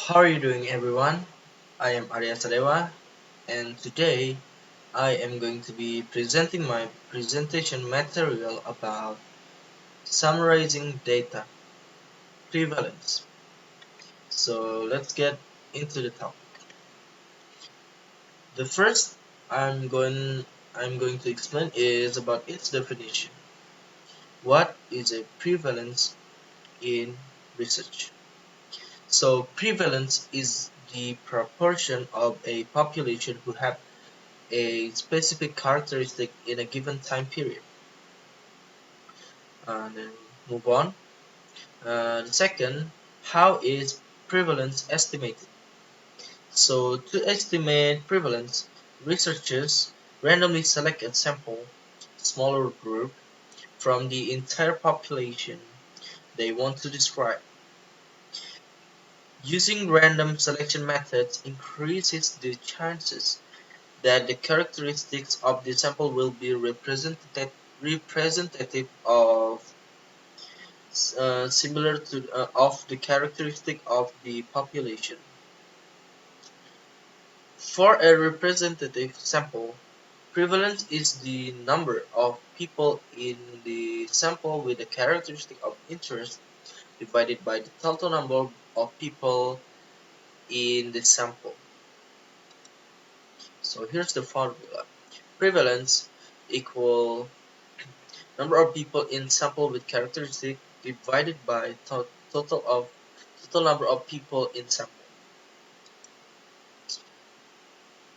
How are you doing, everyone? I am Arya Sadewa, and today I am going to be presenting my presentation material about summarizing data prevalence. So let's get into the topic. The first I'm going to explain is about its definition. What is a prevalence in research? So prevalence is the proportion of a population who have a specific characteristic in a given time period. And then move on. The second, how is prevalence estimated? So to estimate prevalence, researchers randomly select a sample, smaller group, from the entire population they want to describe. Using random selection methods increases the chances that the characteristics of the sample will be representative of similar to of the characteristic of the population. For a representative sample, prevalence is the number of people in the sample with a characteristic of interest divided by the total number of people in the sample. So here's the formula. Prevalence equal number of people in sample with characteristic divided by total number of people in sample.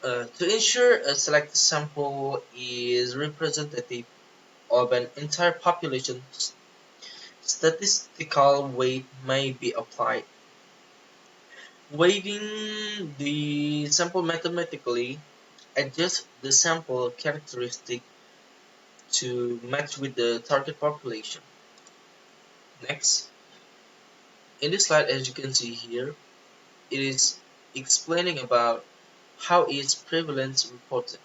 To ensure a selected sample is representative of an entire population, statistical weight may be applied. Weighting the sample mathematically adjusts the sample characteristic to match with the target population. Next, in this slide, as you can see here, it is explaining about how is prevalence reported.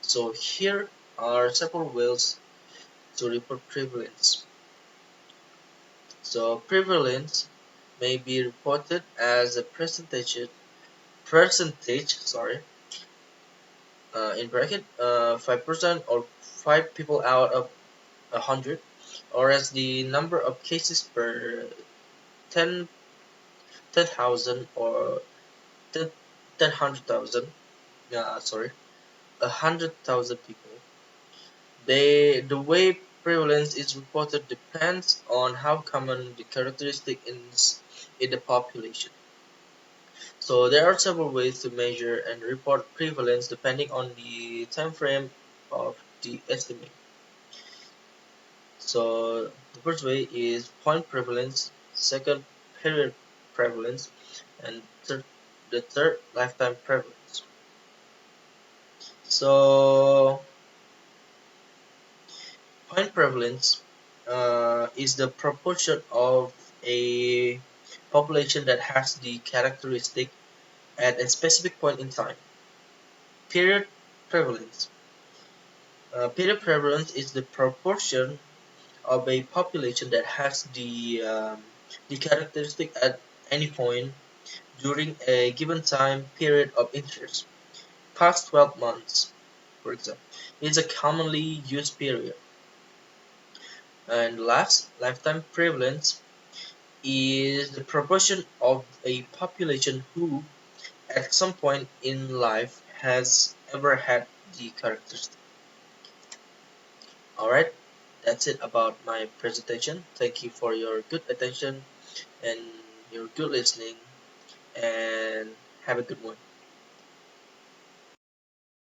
So here are several ways to report prevalence. So prevalence may be reported as a percentage, in bracket, 5% or 5 people out of 100, or as the number of cases per 10 10,000 or 10 100,000. Sorry, 100,000 people. The way prevalence is reported depends on how common the characteristic is in the population. So there are several ways to measure and report prevalence depending on the time frame of the estimate. So the first way is point prevalence, second period prevalence, and the third lifetime prevalence. So point prevalence is the proportion of a population that has the characteristic at a specific point in time. Period prevalence. Period prevalence is the proportion of a population that has the characteristic at any point during a given time period of interest. Past 12 months, for example, is a commonly used period. And last, lifetime prevalence is the proportion of a population who, at some point in life, has ever had the characteristic. Alright, that's it about my presentation. Thank you for your good attention and your good listening, and have a good one.